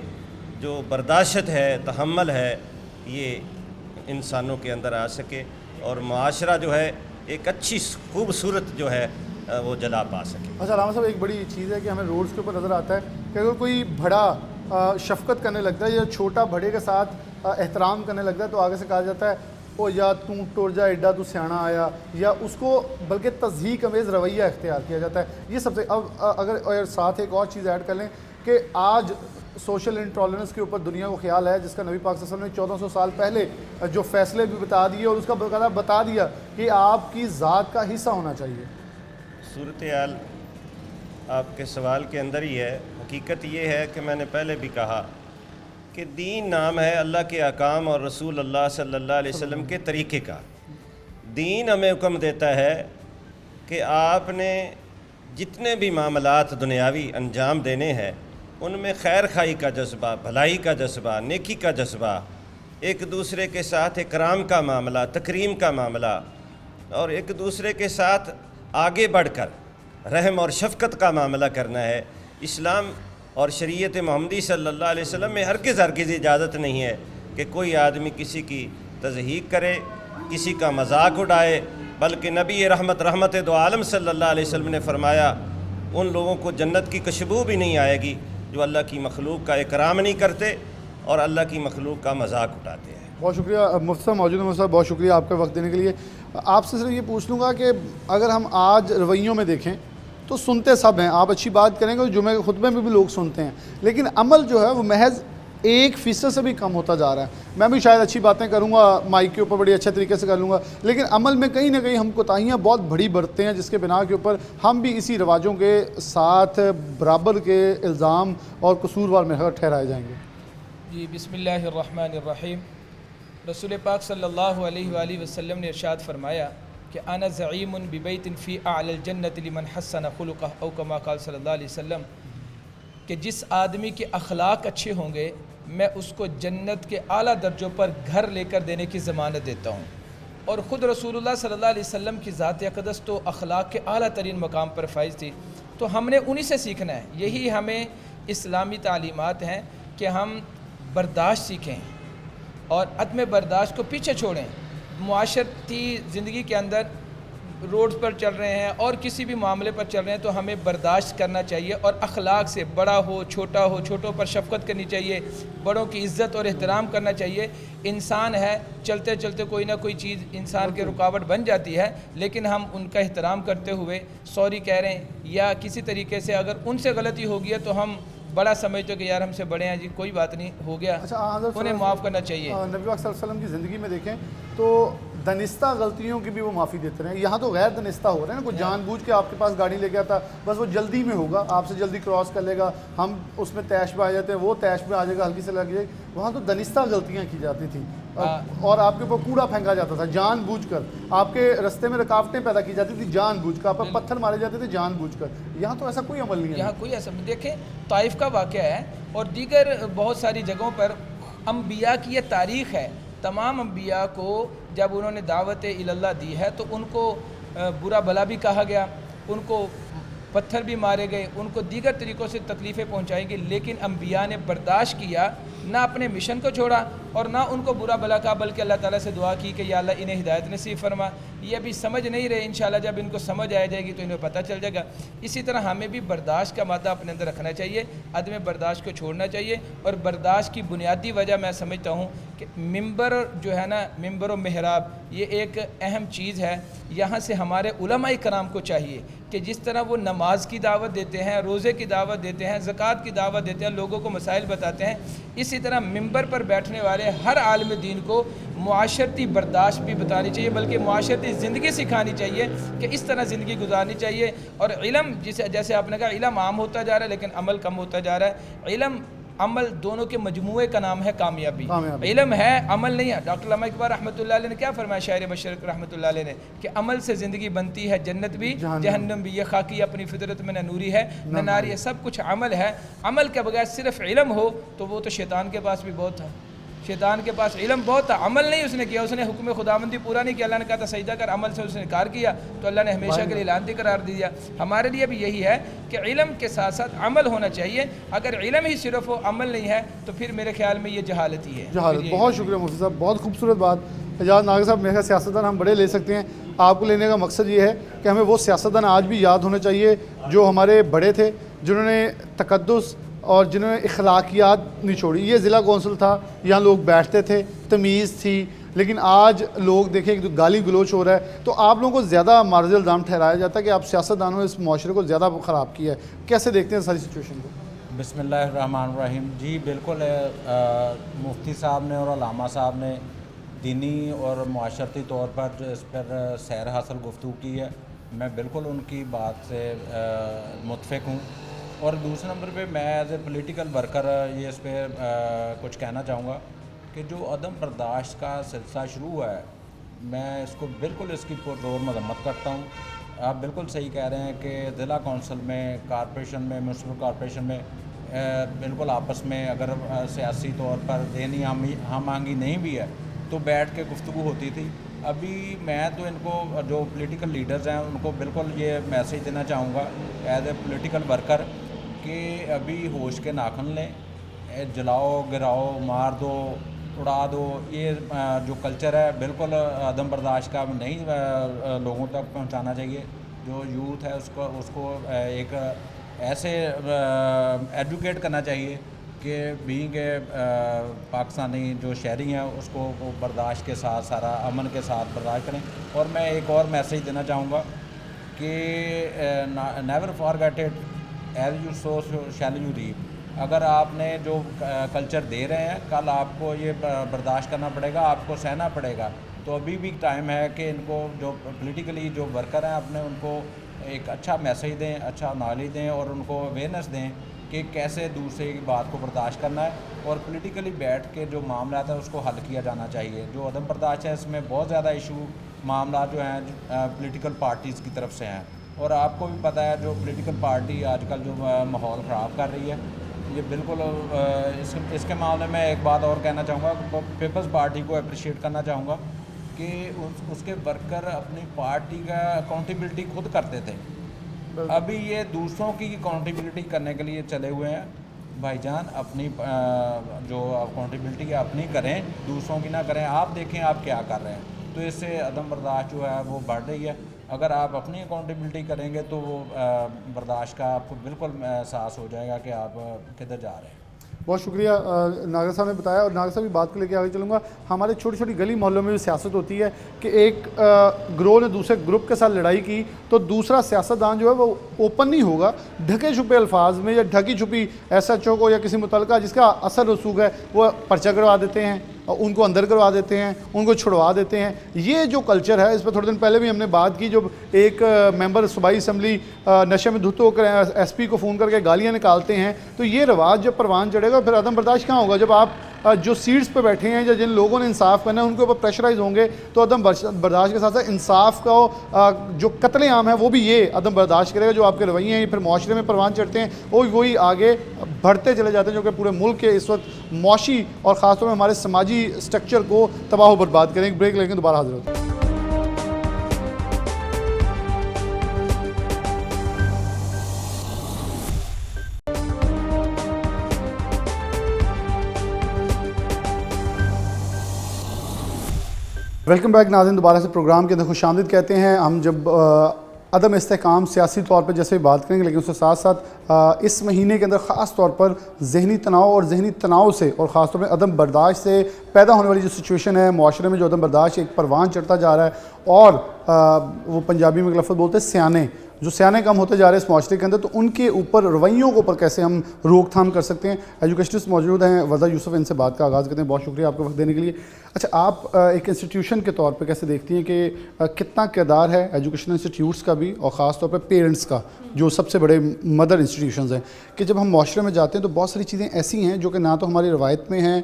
جو برداشت ہے، تحمل ہے، یہ انسانوں کے اندر آ سکے اور معاشرہ جو ہے ایک اچھی خوبصورت جو ہے وہ جلا پا سکے۔ اچھا علامہ صاحب، ایک بڑی چیز ہے کہ ہمیں روڈز کے اوپر نظر آتا ہے کہ اگر کوئی بڑا شفقت کرنے لگتا ہے یا چھوٹا بڑے کے ساتھ احترام کرنے لگتا ہے تو آگے سے کہا جاتا ہے او یا تو ٹور جا ایڈا تو سیانا آیا، یا اس کو بلکہ تضحیک امیز رویہ اختیار کیا جاتا ہے۔ یہ سب سے اب اگر اور ساتھ ایک اور چیز ایڈ کر لیں کہ آج سوشل انٹالرنس کے اوپر دنیا کو خیال ہے، جس کا نبی پاک صلی اللہ علیہ وسلم نے 1400 سال پہلے جو فیصلے بھی بتا دیے اور اس کا باقاعدہ بتا دیا کہ آپ کی ذات کا حصہ ہونا چاہیے۔ صورتحال آپ کے سوال کے اندر ہی ہے۔ حقیقت یہ ہے کہ میں نے پہلے بھی کہا کہ دین نام ہے اللہ کے احکام اور رسول اللہ صلی اللہ علیہ وسلم کے طریقے کا۔ دین ہمیں حکم دیتا ہے کہ آپ نے جتنے بھی معاملات دنیاوی انجام دینے ہیں ان میں خیر خواہی کا جذبہ، بھلائی کا جذبہ، نیکی کا جذبہ، ایک دوسرے کے ساتھ اکرام کا معاملہ، تکریم کا معاملہ، اور ایک دوسرے کے ساتھ آگے بڑھ کر رحم اور شفقت کا معاملہ کرنا ہے۔ اسلام اور شریعت محمدی صلی اللہ علیہ وسلم میں ہرگز اجازت نہیں ہے کہ کوئی آدمی کسی کی تضحیک کرے، کسی کا مذاق اڑائے، بلکہ نبی رحمت دو عالم صلی اللہ علیہ وسلم نے فرمایا ان لوگوں کو جنت کی خوشبو بھی نہیں آئے گی جو اللہ کی مخلوق کا اکرام نہیں کرتے اور اللہ کی مخلوق کا مذاق اٹھاتے ہیں۔ بہت شکریہ مفتی صاحب، موجود مفتی صاحب بہت شکریہ آپ کا وقت دینے کے لیے۔ آپ سے صرف یہ پوچھ لوں گا کہ اگر ہم آج رویوں میں دیکھیں تو سنتے سب ہیں، آپ اچھی بات کریں گے، جمعے کے خطبے میں بھی لوگ سنتے ہیں، لیکن عمل جو ہے وہ محض 1% سے بھی کم ہوتا جا رہا ہے۔ میں بھی شاید اچھی باتیں کروں گا، مائک کے اوپر بڑی اچھے طریقے سے کر لوں گا، لیکن عمل میں کہیں نہ کہیں ہم کوتاہیاں بہت بڑی برتتے ہیں، جس کے بنا کے اوپر ہم بھی اسی رواجوں کے ساتھ برابر کے الزام اور قصوروار میں ٹھہرائے جائیں گے۔ جی بسم اللہ الرحمن الرحیم۔ رسول پاک صلی اللہ علیہ وآلہ وسلم نے ارشاد فرمایا کہ انا زعیم ببیت فی اعلی الجنت لمن حسن خلقہ، او کما قال صلی اللہ علیہ وسلم، کہ جس آدمی کے اخلاق اچھے ہوں گے میں اس کو جنت کے اعلیٰ درجوں پر گھر لے کر دینے کی ضمانت دیتا ہوں۔ اور خود رسول اللہ صلی اللہ علیہ وسلم کی ذات اقدس تو اخلاق کے اعلیٰ ترین مقام پر فائز تھی، تو ہم نے انہی سے سیکھنا ہے۔ یہی ہمیں اسلامی تعلیمات ہیں کہ ہم برداشت سیکھیں اور عدم برداشت کو پیچھے چھوڑیں۔ معاشرتی زندگی کے اندر روڈز پر چل رہے ہیں اور کسی بھی معاملے پر چل رہے ہیں تو ہمیں برداشت کرنا چاہیے اور اخلاق سے، بڑا ہو چھوٹوں پر شفقت کرنی چاہیے، بڑوں کی عزت اور احترام کرنا چاہیے۔ انسان ہے، چلتے چلتے کوئی نہ کوئی چیز انسان کے رکاوٹ بن جاتی ہے، لیکن ہم ان کا احترام کرتے ہوئے سوری کہہ رہے ہیں یا کسی طریقے سے اگر ان سے غلطی ہو گئی ہے تو ہم بڑا سمجھتے کہ یار ہم سے بڑے ہیں جی، کوئی بات نہیں، ہو گیا، انہیں معاف کرنا چاہیے۔ نبی پاک صلی اللہ علیہ وسلم کی زندگی میں دیکھیں تو دنستہ غلطیوں کی بھی وہ معافی دیتے رہے ہیں۔ یہاں تو غیر دنستہ ہو رہے ہیں نا، کوئی جان بوجھ کے آپ کے پاس گاڑی لے کے آتا، بس وہ جلدی میں ہوگا، آپ سے جلدی کراس کر لے گا، ہم اس میں تیش میں آ جاتے ہیں، وہ تیش میں آ جائے گا، ہلکی سے لگ جائے گا۔ وہاں تو دنستہ غلطیاں کی جاتی تھیں اور آپ کے اوپر کوڑا پھینکا جاتا تھا جان بوجھ کر، آپ کے رستے میں رکاوٹیں پیدا کی جاتی تھی جان بوجھ کر، آپ پر پتھر مارے جاتے تھے جان بوجھ کر۔ یہاں تو ایسا کوئی عمل نہیں ہے۔ یہاں کوئی ایسا دیکھیں، طائف کا واقعہ ہے اور دیگر بہت ساری جگہوں پر انبیاء کی یہ تاریخ ہے۔ تمام انبیاء کو جب انہوں نے دعوت اللہ دی ہے تو ان کو برا بھلا بھی کہا گیا، ان کو پتھر بھی مارے گئے، ان کو دیگر طریقوں سے تکلیفیں پہنچائی گئی، لیکن انبیاء نے برداشت کیا، نہ اپنے مشن کو چھوڑا اور نہ ان کو برا بھلا کہا، بلکہ اللہ تعالیٰ سے دعا کی کہ یا اللہ انہیں ہدایت نصیب فرما. یہ ابھی سمجھ نہیں رہے، انشاءاللہ جب ان کو سمجھ آ جائے گی تو انہیں پتہ چل جائے گا. اسی طرح ہمیں بھی برداشت کا مادہ اپنے اندر رکھنا چاہیے، عدم برداشت کو چھوڑنا چاہیے. اور برداشت کی بنیادی وجہ میں سمجھتا ہوں کہ ممبر جو ہے نا، ممبر و محراب، یہ ایک اہم چیز ہے. یہاں سے ہمارے علماء کرام کو چاہیے کہ جس طرح وہ نماز کی دعوت دیتے ہیں، روزے کی دعوت دیتے ہیں، زکوٰۃ کی دعوت دیتے ہیں، لوگوں کو مسائل بتاتے ہیں، اسی طرح ممبر پر بیٹھنے والے ہر عالم دین کو معاشرتی برداشت بھی بتانی چاہیے، بلکہ معاشرتی زندگی سکھانی چاہیے کہ اس طرح زندگی گزارنی چاہیے. اور علم جیسے آپ نے کہا علم عام ہوتا جا رہا ہے لیکن عمل کم ہوتا جا رہا ہے. علم عمل دونوں کے مجموعے کا نام ہے کامیابی. علم ہے، عمل نہیں ہے. ڈاکٹر علامہ اقبال رحمۃ اللہ علیہ نے کیا فرمایا، شاعر مشرق رحمۃ اللہ علیہ نے، کہ عمل سے زندگی بنتی ہے، جنت بھی جہنم بھی، یہ خاکی اپنی فطرت میں نہ نوری ہے نہ ناری ہے. سب کچھ عمل ہے. عمل کے بغیر صرف علم ہو تو وہ تو شیطان کے پاس بھی بہت تھا. شیطان کے پاس علم بہت تھا، عمل نہیں اس نے کیا، اس نے حکم خداوندی پورا نہیں کیا. اللہ نے کہا تھا سجدہ کر، عمل سے اس نے انکار کیا تو اللہ نے ہمیشہ کے لیے لعنتی قرار دیا. ہمارے لیے بھی یہی ہے کہ علم کے ساتھ ساتھ عمل ہونا چاہیے. اگر علم ہی صرف ہو، عمل نہیں ہے تو پھر میرے خیال میں یہ جہالت ہی ہے. جہالت. بہت شکریہ مفتی صاحب، بہت خوبصورت بات. اعجاز ناغر صاحب، میرے سیاستدان ہم بڑے لے سکتے ہیں، آپ کو لینے کا مقصد یہ ہے کہ ہمیں وہ سیاستدان آج بھی یاد ہونے چاہیے جو ہمارے بڑے تھے، جنہوں نے تقدس اور جنہوں نے اخلاقیات نہیں چھوڑی. یہ ضلع کونسل تھا، یہاں لوگ بیٹھتے تھے، تمیز تھی. لیکن آج لوگ دیکھیں کہ گالی گلوچ ہو رہا ہے تو آپ لوگوں کو زیادہ معرض الزام ٹھہرایا جاتا ہے کہ آپ سیاستدانوں نے اس معاشرے کو زیادہ خراب کیا ہے. کیسے دیکھتے ہیں ساری سچویشن کو؟ بسم اللہ الرحمن الرحیم. جی بالکل، مفتی صاحب نے اور علامہ صاحب نے دینی اور معاشرتی طور پر اس پر سیر حاصل گفتگو کی ہے. میں بالکل ان کی بات سے متفق ہوں. اور دوسرے نمبر پہ میں ایز اے پولیٹیکل ورکر یہ اس پہ کچھ کہنا چاہوں گا کہ جو عدم برداشت کا سلسلہ شروع ہوا ہے، میں اس کو بالکل اس کی پرزور مذمت کرتا ہوں. آپ بالکل صحیح کہہ رہے ہیں کہ ضلع کونسل میں، کارپوریشن میں، میونسپل کارپوریشن میں بالکل آپس میں اگر سیاسی طور پر ذہنی ہم آہنگی نہیں بھی ہے تو بیٹھ کے گفتگو ہوتی تھی. ابھی میں تو ان کو جو پولیٹیکل لیڈرز ہیں ان کو بالکل یہ میسیج دینا چاہوں گا ایز اے پولیٹیکل ورکر کہ ابھی ہوش کے ناخن لیں. جلاؤ، گراؤ، مار دو، اڑا دو، یہ جو کلچر ہے بالکل عدم برداشت کا نہیں لوگوں تک پہنچانا چاہیے. جو یوتھ ہے اس کو ایک ایسے ایجوکیٹ کرنا چاہیے کہ بینگ پاکستانی جو شہری ہیں اس کو وہ برداشت کے ساتھ، سارا امن کے ساتھ برداشت کریں. اور میں ایک اور میسیج دینا چاہوں گا کہ never forget it, as you sow shall you reap. اگر آپ نے جو کلچر دے رہے ہیں کل آپ کو یہ برداشت کرنا پڑے گا، آپ کو سہنا پڑے گا. تو ابھی بھی ٹائم ہے کہ ان کو جو پولیٹیکلی جو ورکر ہیں اپنے ان کو ایک اچھا میسیج دیں، اچھا نالج دیں اور ان کو اویئرنیس دیں کہ کیسے دوسرے کی بات کو برداشت کرنا ہے. اور پولیٹیکلی بیٹھ کے جو معاملات ہیں اس کو حل کیا جانا چاہیے. جو عدم برداشت ہے اس میں بہت زیادہ ایشو معاملات جو ہیں پولیٹیکل پارٹیز کی طرف سے ہیں. اور آپ کو بھی پتہ ہے جو پولیٹیکل پارٹی آج کل جو ماحول خراب کر رہی ہے، یہ بالکل اس کے معاملے میں ایک بات اور کہنا چاہوں گا. پیپلز پارٹی کو اپریشیٹ کرنا چاہوں گا کہ اس کے ورکر اپنی پارٹی کا اکاؤنٹیبلٹی خود کرتے تھے. ابھی یہ دوسروں کی اکاؤنٹیبلٹی کرنے کے لیے چلے ہوئے ہیں. بھائی جان اپنی جو اکاؤنٹیبلٹی ہے اپنی کریں، دوسروں کی نہ کریں. آپ دیکھیں آپ کیا کر رہے ہیں. تو اس سے عدم برداشت جو ہے وہ بڑھ رہی ہے. اگر آپ اپنی اکاؤنٹیبلٹی کریں گے تو وہ برداشت کا آپ کو بالکل احساس ہو جائے گا کہ آپ کدھر جا رہے ہیں. بہت شکریہ ناگر صاحب نے بتایا. اور ناگر صاحب کی بات کو لے کے آگے چلوں گا. ہمارے چھوٹی چھوٹی گلی محلوں میں بھی سیاست ہوتی ہے کہ ایک گروہ نے دوسرے گروپ کے ساتھ لڑائی کی تو دوسرا سیاستدان جو ہے وہ اوپن نہیں ہوگا، ڈھکے چھپے الفاظ میں یا ڈھکی چھپی ایس ایچ او کو یا کسی متعلقہ جس کا اثر رسوخ ہے وہ پرچہ کروا دیتے ہیں، ان کو اندر کروا دیتے ہیں، ان کو چھڑوا دیتے ہیں. یہ جو کلچر ہے اس پہ تھوڑے دن پہلے بھی ہم نے بات کی. جب ایک ممبر صوبائی اسمبلی نشے میں دھت ہو کر ایس پی کو فون کر کے گالیاں نکالتے ہیں تو یہ رواج جب پروان چڑھے گا پھر عدم برداشت کہاں ہوگا. جب آپ جو سیٹس پہ بیٹھے ہیں یا جن لوگوں نے انصاف کرنا ہے ان کے اوپر پریشرائز ہوں گے تو عدم برداشت کے ساتھ ساتھ انصاف کا جو قتل عام ہے وہ بھی یہ عدم برداشت کرے گا. جو آپ کے رویے ہیں پھر معاشرے میں پروان چڑھتے ہیں وہی آگے بڑھتے چلے جاتے ہیں جو کہ پورے ملک کے اس وقت معاشی اور خاص طور میں ہمارے سماجی اسٹرکچر کو تباہ و برباد کریں. ایک بریک لے کے دوبارہ حاضر ہوتے ہیں. वेलकम बैक नाज़रीन, दोबारा से प्रोग्राम के अंदर खुशामदीद कहते हैं। हम जब अदम इस्तेहकाम सियासी तौर पर जैसे बात करेंगे, लेकिन उसके साथ साथ इस महीने के अंदर ख़ास तौर पर जहनी तनाव और जहनी तनाव से और ख़ास तौर पर अदम बर्दाश्त से पैदा होने वाली जो सिचुएशन है मुआशरे में, जो अदम बर्दाश्त एक परवान चढ़ता जा रहा है और वो पंजाबी में एक लफ्ज़ बोलते हैं सियाने, जो सियाने कम होते जा रहे हैं इस माशरे के अंदर, तो उनके ऊपर रवैयों के ऊपर कैसे हम रोकथाम कर सकते हैं। एजुकेशनिस्ट मौजूद हैं, वज़ा यूसुफ, इनसे बात का आगाज़ करते हैं। बहुत शुक्रिया आपको वक्त देने के लिए। अच्छा, आप एक इंस्टीट्यूशन के तौर पे कैसे देखती हैं कि कितना किरदार है एजुकेशनल इंस्टीट्यूट्स का भी और ख़ास तौर पे पेरेंट्स का, जो सबसे बड़े मदर इंस्टीट्यूशंस हैं, कि जब हम माशरे में जाते हैं तो बहुत सारी चीज़ें ऐसी हैं जो कि ना तो हमारी रवायत में हैं,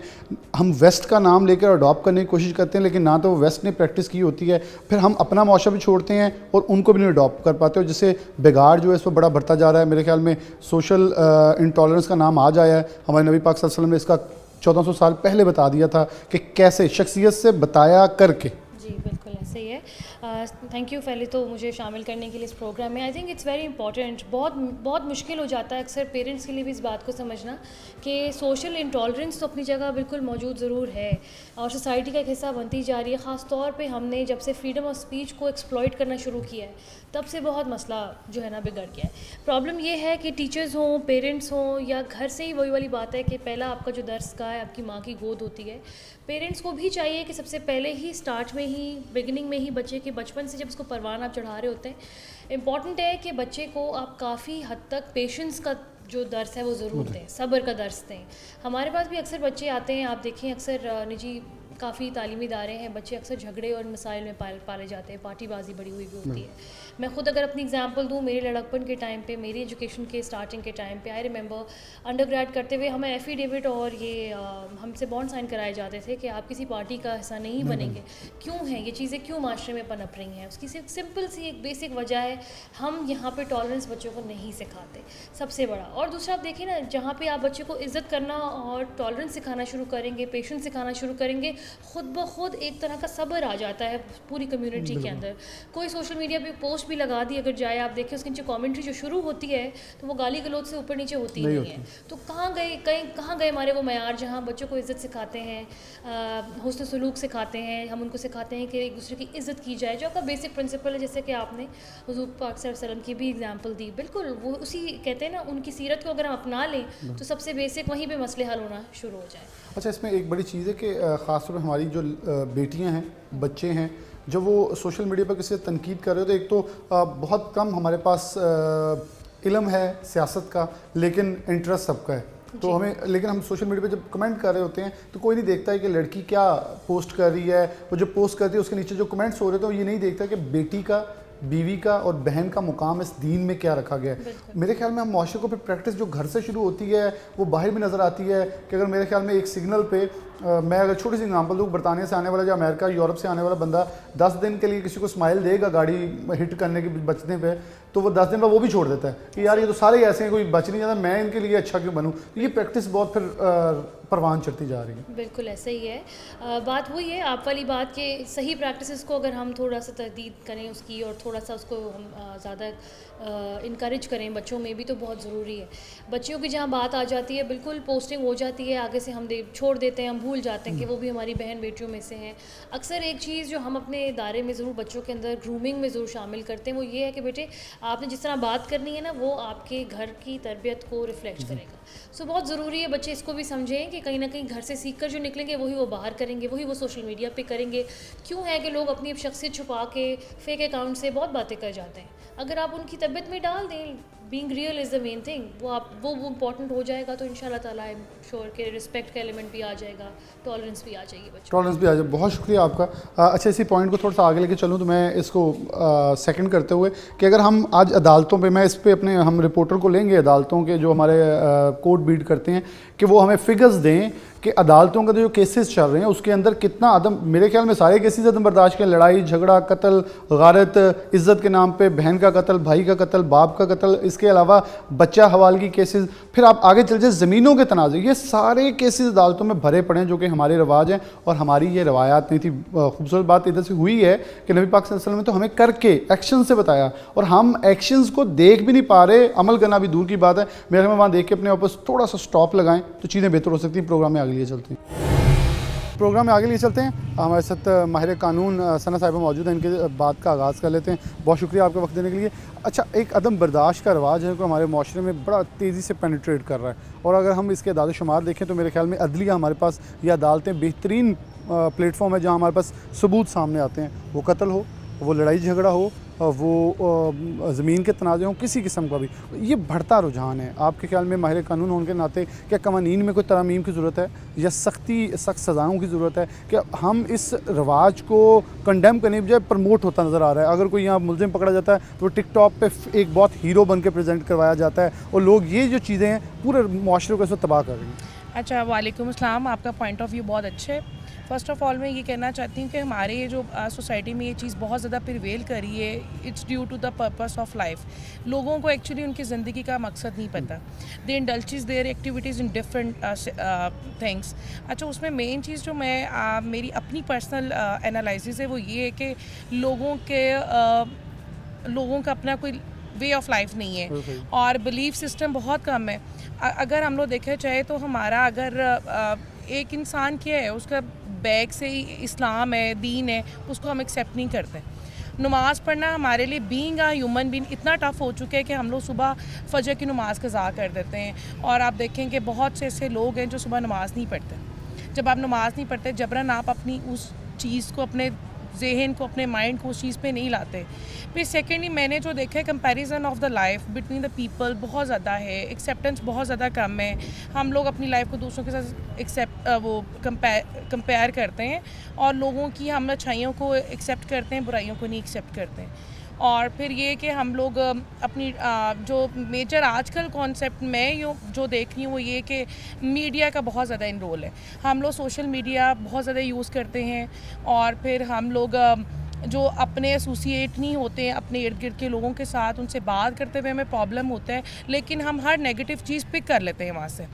हम वेस्ट का नाम लेकर अडॉप्ट करने की कोशिश करते हैं, लेकिन ना तो वेस्ट ने प्रैक्टिस की होती है, फिर हम अपना माशरा भी छोड़ते हैं और उनको भी नहीं अडॉप्ट कर पाते हो, जिससे बिगाड़ जो है इस पर बड़ा बढ़ता जा रहा है। मेरे ख्याल में सोशल इंटॉलरेंस का नाम आज आया है। हमारे नबी पाक सल्लल्लाहु अलैहि वसल्लम ने इसका 1400 साल पहले बता दिया था कि कैसे शख्सियत से बताया करके। जी बिल्कुल ऐसे ही है। थैंक यू पहले तो मुझे शामिल करने के लिए इस प्रोग्राम में। I think it's very important. बहुत मुश्किल हो जाता है अक्सर पेरेंट्स के लिए भी इस बात को समझना कि सोशल इंटॉलरेंस तो अपनी जगह बिल्कुल मौजूद ज़रूर है और सोसाइटी का एक हिस्सा बनती जा रही है। ख़ास तौर पे हमने जब से फ्रीडम ऑफ स्पीच को एक्सप्लॉइट करना शुरू किया है तब से बहुत मसला जो है ना बिगड़ गया है। प्रॉब्लम ये है कि टीचर्स हों, पेरेंट्स हों, या घर से ही वही वाली बात है कि पहला आपका जो दर्स का है आपकी माँ की गोद होती है। पेरेंट्स को भी चाहिए कि सबसे पहले ही स्टार्ट में ही बिगिनिंग में ही बच्चे के बचपन से जब उसको परवान आप चढ़ा रहे होते हैं, इम्पॉर्टेंट है कि बच्चे को आप काफ़ी हद तक पेशेंस का जो दर्स है वो ज़रूर दें, सब्र का दर्स दें। हमारे पास भी अक्सर बच्चे आते हैं, आप देखें अक्सर निजी काफ़ी तालीमी इदारे हैं, बच्चे अक्सर झगड़े और मसाइल में पाले जाते हैं, पार्टीबाजी बड़ी हुई भी होती है। मैं ख़ुद अगर अपनी एग्जांपल दूं, मेरे लड़कपन के टाइम पे, मेरी एजुकेशन के स्टार्टिंग के टाइम पे, आई रिमेंबर अंडरग्रेड करते हुए हमें एफिडेविट और ये हमसे बॉन्ड साइन कराए जाते थे कि आप किसी पार्टी का हिस्सा नहीं बनेंगे। क्यों है ये चीज़ें, क्यों माशरे में पनप रही हैं? उसकी सिर्फ सिंपल सी एक बेसिक वजह है, हम यहाँ पर टॉलरेंस बच्चों को नहीं सिखाते, सबसे बड़ा। और दूसरा आप देखिए ना, जहाँ पर आप बच्चे को इज़्ज़त करना और टॉलरेंस सिखाना शुरू करेंगे, पेशेंस सिखाना शुरू करेंगे, खुद ब खुद एक तरह का सब्र आ जाता है पूरी कम्युनिटी के अंदर। कोई सोशल मीडिया पे पोस्ट भी लगा दी अगर जाए, आप देखिए उसके नीचे कमेंट्री जो शुरू होती है तो वो गाली गलौज से ऊपर नीचे होती नहीं है। तो कहाँ गए हमारे वो मयार जहाँ बच्चों को इज़्ज़त सिखाते हैं, हुस्न सलूक सिखाते हैं, हम उनको सिखाते हैं कि एक दूसरे की इज़्ज़त की जाए, जो आपका बेसिक प्रिंसिपल है। जैसे कि आपने हुज़ूर पाक सल्लल्लाहु अलैहि वसल्लम की भी एग्जाम्पल दी, बिल्कुल वो उसी कहते हैं ना, उनकी सीरत को अगर हम अपना लें तो सबसे बेसिक वहीं पर मसले हल होना शुरू हो जाए। अच्छा, इसमें एक बड़ी चीज़ है कि ख़ासतौर पर हमारी जो बेटियां हैं, बच्चे हैं, जब वो सोशल मीडिया पर किसी से तनकीद कर रहे हो तो एक तो बहुत कम हमारे पास इल्म है सियासत का, लेकिन इंटरेस्ट सबका है। तो हमें, लेकिन हम सोशल मीडिया पे जब कमेंट कर रहे होते हैं तो कोई नहीं देखता है कि लड़की क्या पोस्ट कर रही है, वो जो पोस्ट करती है उसके नीचे जो कमेंट्स हो रहे थे, वो ये नहीं देखता कि बेटी का, बीवी का और बहन का मुकाम इस दीन में क्या रखा गया है। मेरे ख्याल में हम माशरे को फिर प्रैक्टिस जो घर से शुरू होती है वो बाहर भी नज़र आती है कि अगर मेरे ख्याल में एक सिग्नल पे मैं अगर छोटी सी एग्जांपल दूँ, बरतानिया से आने वाला या अमेरिका यूरोप से आने वाला बंदा 10 दिन के लिए किसी को स्माइल देगा गाड़ी हिट करने के बचने पे, तो वो 10 दिन बाद वो भी छोड़ देता है कि यार ये तो सारे ऐसे हैं, कोई बच नहीं जाता, मैं इनके लिए अच्छा क्यों बनूँ। तो ये प्रैक्टिस बहुत फिर परवान चढ़ती जा रही है। बिल्कुल ऐसे ही है। बात वही है आप वाली बात कि सही प्रैक्टिसेस को अगर हम थोड़ा सा तहदीद करें उसकी और थोड़ा सा उसको हम ज़्यादा इनकरेज करें बच्चों में भी, तो बहुत ज़रूरी है। बच्चियों की जहाँ बात आ जाती है, बिल्कुल पोस्टिंग हो जाती है, आगे से हम छोड़ देते हैं, हम भूल जाते हैं कि वो भी हमारी बहन बेटियों में से हैं। अक्सर एक चीज़ जो हम अपने इदारे में ज़रूर बच्चों के अंदर ग्रूमिंग में ज़रूर शामिल करते हैं, वो ये है कि बेटे आपने जिस तरह बात करनी है ना, वो आपके घर की तरबियत को रिफ्लेक्ट करेगा। सो बहुत ज़रूरी है बच्चे इसको भी समझें कि कहीं ना कहीं घर से सीख कर जो निकलेंगे वही वो बाहर करेंगे, वही वो सोशल मीडिया पे करेंगे। क्यों है कि लोग अपनी शख्सियत छुपा के फेक अकाउंट से बहुत बातें कर जाते हैं। अगर आप उनकी तबीयत में डाल दें, being real is the main thing, वो इम्पॉर्टेंट हो जाएगा, तो इंशाल्लाह ताला आई एम श्योर कि रिस्पेक्ट का एलिमेंट भी आ जाएगा, टॉलरेंस भी आ जाएगी बच्चों, टॉलरेंस भी आ जाए। बहुत शुक्रिया आपका। अच्छा, इसी पॉइंट को थोड़ा सा आगे लेके चलूँ तो मैं इसको सेकंड करते हुए कि अगर हम आज अदालतों पे, मैं इस पे अपने हम रिपोर्टर को लेंगे अदालतों के जो हमारे कोर्ट बीट करते हैं कि वो हमें फिगर्स दें कि अदालतों के जो केसेस चल रहे हैं उसके अंदर कितना अदम, मेरे ख्याल में सारे केसेस अदम बर्दाश्त के, लड़ाई झगड़ा, कत्ल, गारत, इज़्ज़त के नाम पे बहन का कत्ल, भाई का कत्ल, बाप का कत्ल, इसके अलावा बच्चा हवालगी केसेस, फिर आप आगे चल जाए ज़मीनों के तनाज़े, ये सारे केसेस अदालतों में भरे पड़े हैं जो कि हमारे रवाज हैं और हमारी ये रवायात नहीं थी। खूबसूरत बात इधर से हुई है कि नबी पाक सल्लल्लाहु अलैहि वसल्लम ने तो हमें करके एक्शन से बताया और हम एक्शंस को देख भी नहीं पा रहे, अमल करना भी दूर की बात है। मेरे में वहाँ देख के अपने वापस थोड़ा सा स्टॉप लगाएं तो चीज़ें बेहतर हो सकती हैं। प्रोग्राम में आगे लिए चलते हैं। प्रोग्राम में आगे लिए चलते हैं. हमारे साथ माहिर कानून सना साहिबा मौजूद हैं, इनके बात का आगाज़ कर लेते हैं. बहुत शुक्रिया आपका वक्त देने के लिए. अच्छा, एक अदम बर्दाश्त का रवाज है जो हमारे माशरे में बड़ा तेज़ी से पेनिट्रेट कर रहा है, और अगर हम इसके अदाद शुमार देखें तो मेरे ख्याल में अदलिया हमारे पास या अदालतें बेहतरीन प्लेटफॉर्म है जहाँ हमारे पास सबूत सामने आते हैं. वो कत्ल हो, वो लड़ाई झगड़ा हो, वो ज़मीन के तनाज़े हों, किसी किस्म का भी. ये बढ़ता रुझान है. आपके ख्याल में माहिर कानून होने के नाते क्या कवानीन में कोई तरमीम की ज़रूरत है या सख्त सज़ाओं की ज़रूरत है? क्या हम इस रवाज को कंडेम करने की बजाय प्रमोट होता नज़र आ रहा है? अगर कोई यहाँ मुलजिम पकड़ा जाता है तो टिकटॉक पे एक बहुत हीरो बन के प्रेजेंट करवाया जाता है, और लोग ये जो चीज़ें हैं पूरे माशरे को इस वक्त तबाह कर रही हैं. अच्छा, वालेकुम अस्सलाम. आपका पॉइंट ऑफ व्यू बहुत अच्छे है. फ़र्स्ट ऑफ़ ऑल मैं ये कहना चाहती हूँ कि हमारे ये जो सोसाइटी में ये चीज़ बहुत ज़्यादा प्रिवेल करी है. It's due to the purpose of life. लोगों को एक्चुअली उनकी ज़िंदगी का मकसद नहीं पता. They indulges their activities in different things. अच्छा, उसमें मेन चीज़ जो मैं मेरी अपनी पर्सनल एनालिसिस है वो ये है कि लोगों का अपना कोई वे ऑफ लाइफ नहीं है और बिलीफ सिस्टम बहुत कम है. अगर हम लोग देखें चाहे तो हमारा अगर एक इंसान क्या है, उसका बैग से ही इस्लाम है, दीन है, उसको हम एक्सेप्ट नहीं करते. नमाज़ पढ़ना हमारे लिए बीइंग अ ह्यूमन बीइंग इतना टफ़ हो चुका है कि हम लोग सुबह फजर की नमाज़ कज़ा कर देते हैं. और आप देखें कि बहुत से ऐसे लोग हैं जो सुबह नमाज़ नहीं पढ़ते. जब आप नमाज़ नहीं पढ़ते, जबरन आप अपनी उस चीज़ को, अपने जहन को, अपने माइंड को उस चीज़ पे नहीं लाते. फिर सेकेंडली मैंने जो देखा है comparison of the life between the people बहुत ज़्यादा है. एक्सेप्टेंस बहुत ज़्यादा कम है. हम लोग अपनी लाइफ को दूसरों के साथ कंपेयर करते हैं और लोगों की हम अच्छाइयों को एक्सेप्ट करते हैं, बुराइयों को नहीं एक्सेप्ट करते हैं. और फिर ये कि हम लोग अपनी जो मेजर आजकल कॉन्सेप्ट मैं जो देख रही हूँ वो ये कि मीडिया का बहुत ज़्यादा इनरोल है. हम लोग सोशल मीडिया बहुत ज़्यादा यूज़ करते हैं और फिर हम लोग जो अपने एसोसिएट नहीं होते हैं अपने इर्द गिर्द के लोगों के साथ, उनसे बात करते हुए हमें प्रॉब्लम होता है, लेकिन हम हर नेगेटिव चीज़ पिक कर लेते हैं वहाँ से,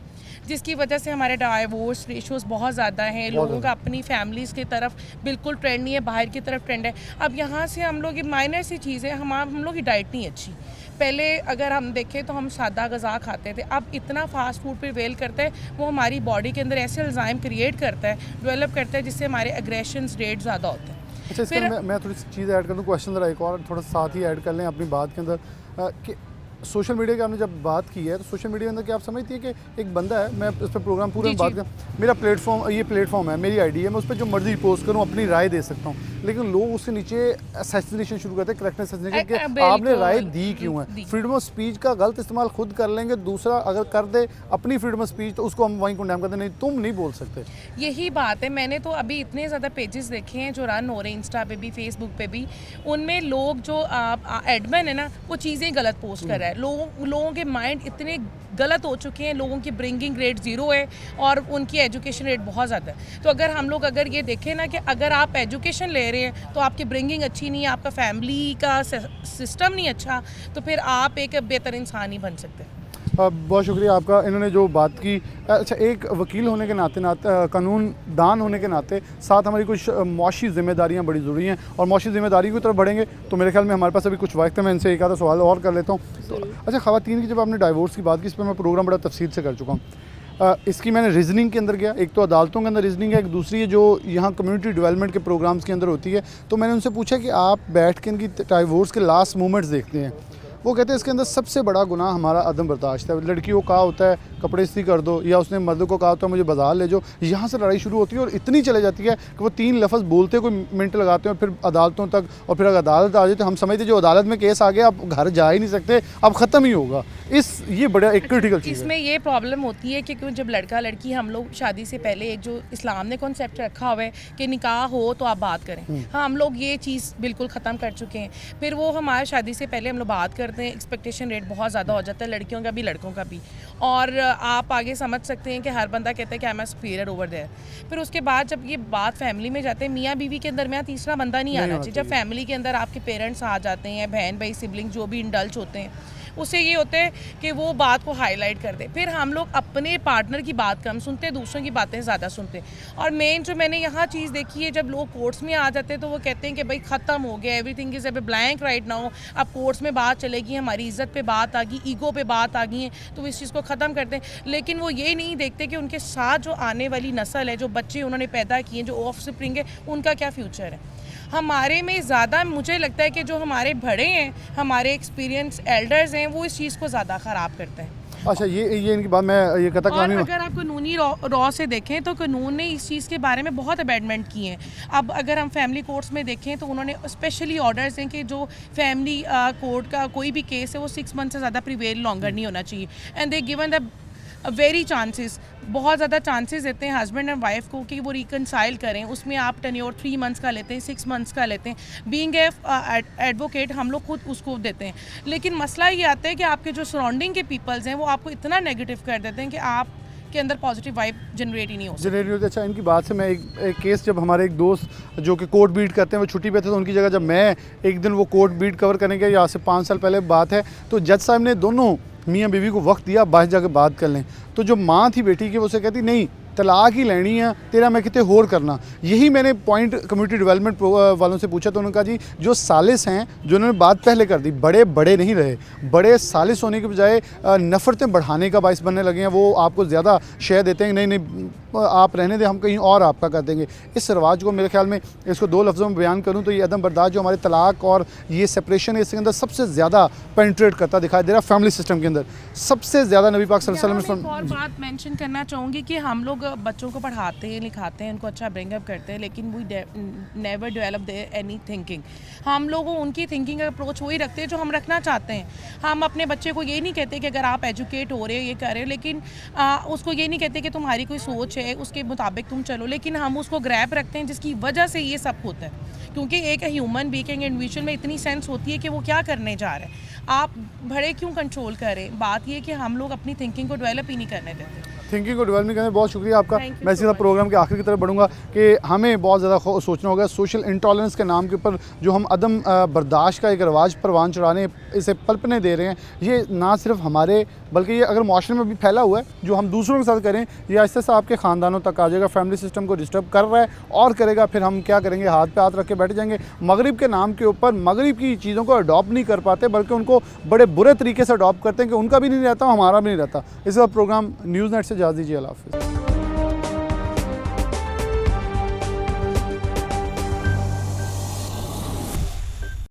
जिसकी वजह से हमारे डाइवोर्स रेशोज़ बहुत ज़्यादा हैं. लोगों का अपनी फैमिलीज़ की तरफ बिल्कुल ट्रेंड नहीं है, बाहर की तरफ ट्रेंड है. अब यहाँ से हम लोग, ये माइनर सी चीज़ है, हम लोग की डाइट नहीं अच्छी. पहले अगर हम देखें तो हम सादा ग़िज़ा खाते थे, अब इतना फास्ट फूड पर वेल करता है, वो हमारी बॉडी के अंदर ऐसे एंजाइम क्रिएट करता है, डेवलप करता है, जिससे हमारे एग्रेशन रेट ज़्यादा होते हैं. अच्छा, इसका मैं थोड़ी सी चीज़ ऐड कर दूँ, क्वेश्चन ज़रा एक और थोड़ा साथ ही ऐड कर लें अपनी बात के अंदर कि सोशल मीडिया की आपने जब बात की है तो सोशल मीडिया के अंदर क्या आप समझती है कि एक बंदा है, मैं इस पर प्रोग्राम पूरे में बात कर, मेरा प्लेटफॉर्म है, मेरी आईडी है, मैं उस पर जो मर्जी पोस्ट करूँ, अपनी राय दे सकता हूँ, लेकिन लोग उसके नीचे असैसिनेशन शुरू करते हैं, करेक्टनेस असैसिनेशन कि आपने राय दी क्यों है. फ्रीडम ऑफ स्पीच का गलत इस्तेमाल खुद कर लेंगे, दूसरा अगर कर दे अपनी फ्रीडम ऑफ स्पीच तो उसको हम वहीं कंडेम करते, नहीं तुम नहीं बोल सकते. यही बात है. मैंने तो अभी इतने ज़्यादा पेजेस देखे हैं जो रन हो रहे हैं इंस्टा पे भी, फेसबुक पे भी, उनमें लोग जो एडमिन है ना, वो चीज़ें गलत पोस्ट कर रहा है. लोगों के माइंड इतने गलत हो चुके हैं, लोगों की ब्रिंगिंग रेट 0 है और उनकी एजुकेशन रेट बहुत ज़्यादा है. तो अगर ये देखें ना कि अगर आप एजुकेशन ले रहे हैं तो आपकी ब्रिंगिंग अच्छी नहीं है, आपका फैमिली का सिस्टम नहीं अच्छा, तो फिर आप एक बेहतर इंसान नहीं बन सकते. बहुत शुक्रिया आपका, इन्होंने जो बात की. अच्छा, एक वकील होने के नाते कानून दान होने के नाते साथ हमारी कुछ मुआशी ज़िम्मेदारियाँ बड़ी ज़रूरी हैं, और मुआशी ज़िम्मेदारी की तरफ बढ़ेंगे तो मेरे ख्याल में हमारे पास अभी कुछ वक्त है. मैं इनसे एक आधा सवाल और कर लेता हूँ. तो अच्छा, ख़वातीन की जब आपने डाइवोर्स की बात की, इस पर मैं प्रोग्राम बड़ा तफसील से कर चुका हूँ. इसकी मैंने रीजनिंग के अंदर गया, एक तो अदालतों के अंदर रीजनिंग है, एक दूसरी है जो यहाँ कम्युनिटी डेवलपमेंट के प्रोग्राम्स के अंदर होती है. तो मैंने उनसे पूछा कि आप बैठ के इनकी डाइवोर्स के लास्ट मोमेंट्स देखते हैं. वो कहते हैं इसके अंदर सबसे बड़ा गुनाह हमारा अदम बर्दाश्त है. लड़की को कहा होता है कपड़े इस्त्री कर दो, या उसने मर्द को कहा होता है मुझे बाजार ले जाओ, यहाँ से लड़ाई शुरू होती है और इतनी चले जाती है कि वो 3 लफ्ज़ बोलते कोई मिनट लगाते हैं, फिर अदालतों तक, और फिर अगर अदालत आ जाए तो हम समझते जो अदालत में केस आ गया अब घर जा ही नहीं सकते, अब ख़त्म ही होगा. ये बड़ा एक क्रिटिकल चीज़ है. इसमें ये प्रॉब्लम होती है कि जब लड़का लड़की, हम लोग शादी से पहले एक जो इस्लाम ने कॉन्सेप्ट रखा हुआ है कि निकाह हो तो आप बात करें, हाँ, हम लोग ये चीज़ बिल्कुल ख़त्म कर चुके हैं. फिर वो हमारे शादी से पहले हम लोग बात करते हैं, एक्सपेक्टेशन रेट बहुत ज़्यादा हो जाता है, लड़कियों का भी लड़कों का भी. और आप आगे समझ सकते हैं कि हर बंदा कहता है कि I am a superior over there. फिर उसके बाद जब ये बात फैमिली में जाते हैं, मियाँ बीवी के दरमियान तीसरा बंदा नहीं आना चाहिए. जब फैमिली के अंदर आपके पेरेंट्स आ जाते हैं, बहन भाई सिबलिंग जो भी इंडल्ज होते हैं, उससे ये होता है कि वो बात को हाईलाइट कर दे। फिर हम लोग अपने पार्टनर की बात कम सुनते हैं, दूसरों की बातें ज़्यादा सुनते हैं। और मेन जो मैंने यहाँ चीज़ देखी है, जब लोग कोर्ट्स में आ जाते हैं तो वो कहते हैं कि भाई ख़त्म हो गया, everything is a blank right now, अब कोर्ट्स में बात चलेगी, हमारी इज़्ज़त पे बात आ गई, ईगो पे बात आ गई है, तो वो इस चीज़ को ख़त्म करते हैं। लेकिन वो ये नहीं देखते कि उनके साथ जो आने वाली नस्ल है, जो बच्चे उन्होंने पैदा किए, जो ऑफ स्प्रिंग है, उनका क्या फ्यूचर है। हमारे में ज़्यादा मुझे लगता है कि जो हमारे बड़े हैं, हमारे एक्सपीरियंस एल्डर्स हैं, वो इस चीज़ को ज़्यादा ख़राब करते हैं। अच्छा, ये इनकी बात मैं ये कहता और अगर आप कानूनी रॉ से देखें तो कानून ने इस चीज़ के बारे में बहुत अमेंडमेंट किए हैं। अब अगर हम फैमिली कोर्ट्स में देखें तो उन्होंने स्पेशली ऑर्डर्स हैं कि जो फैमिली कोर्ट का कोई भी केस है वो 6 मंथ से ज़्यादा प्रिवेल लॉन्गर नहीं होना चाहिए। And they given the very chances, बहुत ज़्यादा चांसेस देते हैं हस्बैंड एंड वाइफ को कि वो रिकनसाइल करें। उसमें आप टेन्योर 3 मंथ्स का लेते हैं, 6 मंथ्स का लेते हैं। बीइंग एडवोकेट हम लोग खुद उसको देते हैं। लेकिन मसला ये आता है कि आपके जो सराउंडिंग के पीपल्स हैं वो आपको इतना नेगेटिव कर देते हैं कि आप के अंदर पॉजिटिव वाइब जनरेट ही नहीं होती। अच्छा, इनकी बात से मैं एक केस, जब हमारे एक दोस्त जो कि कोर्ट बीट करते हैं वो छुट्टी पे थे, तो उनकी जगह जब मैं एक दिन वो कोर्ट बीट कवर करने के, आज से 5 साल पहले बात है, तो जज साहब ने दोनों मियाँ बीवी को वक्त दिया, बाहर जाकर बात कर लें। तो जो माँ थी बेटी की, वो उसे कहती नहीं तलाक ही लेनी है, तेरा मैं कितने होर करना। यही मैंने पॉइंट कम्युनिटी डेवलपमेंट वालों से पूछा, तो उन्होंने कहा जी जो सालिस हैं, जो उन्होंने बात पहले कर दी, बड़े नहीं रहे, बड़े सालिस होने के बजाय नफ़रतें बढ़ाने का बाइस बनने लगे हैं। वो आपको ज़्यादा शय देते हैं, नहीं आप रहने दें, हम कहीं और आपका कर देंगे। इस रवाज को मेरे ख्याल में, इसको 2 लफ्ज़ों में बयान करूँ तो ये अदम बर्दाश्त जो हमारे तलाक और ये सेपरेशन है, इसके अंदर सबसे ज़्यादा पेनिट्रेट करता दिखाई दे रहा है। फैमिली सिस्टम के अंदर सबसे ज़्यादा नबी पाक सल्लल्लाहु अलैहि वसल्लम। और बात मेंशन करना चाहूँगी कि हम लोग बच्चों को पढ़ाते हैं, लिखाते हैं, उनको अच्छा ब्रिंगअप करते हैं, लेकिन we never develop their any thinking. हम लोग उनकी थिंकिंग का अप्रोच वही रखते हैं जो हम रखना चाहते हैं। हम अपने बच्चे को ये नहीं कहते कि अगर आप एजुकेट हो रहे हो, ये कर रहे हो, लेकिन उसको ये नहीं कहते कि तुम्हारी कोई सोच है, उसके मुताबिक तुम चलो, लेकिन हम उसको ग्रैप रखते हैं, जिसकी वजह से ये सब होता है। क्योंकि एक ह्यूमन बीइंग इंडिविजुअल में इतनी सेंस होती है कि वो क्या करने जा रहे हैं। आप बड़े क्यों कंट्रोल करें। बात ये कि हम लोग अपनी थिंकिंग को डेवलप ही नहीं करने देते। थिंकिंग को डेवलप करने, बहुत शुक्रिया आपका। मैं इसी तरह प्रोग्राम के आखिर की तरफ बढ़ूंगा कि हमें बहुत ज़्यादा सोचना होगा सोशल इंटॉलरेंस के नाम के ऊपर जो हम अदम बर्दाश्त का एक रवाज परवान चढ़ाने, इसे पलपने दे रहे हैं। ये ना सिर्फ हमारे बल्कि ये अगर माशरे में भी फैला हुआ है, जो हम दूसरों के साथ करें, ये आहिस्ते से आपके ख़ानदानों तक आ जाएगा। फैमिली सिस्टम को डिस्टर्ब कर रहा है और करेगा। फिर हम क्या करेंगे, हाथ पे हाथ रख के बैठ जाएंगे। मगरिब के नाम के ऊपर मगरिब की चीज़ों को अडॉप्ट नहीं कर पाते, बल्कि उनको बड़े बुरे तरीके से अडॉप्ट करते हैं कि उनका भी नहीं रहता, हमारा भी नहीं रहता। इस वक्त प्रोग्राम न्यूज़ नेट से इजाज़त दीजिए। अल्लाह हाफ़िज़।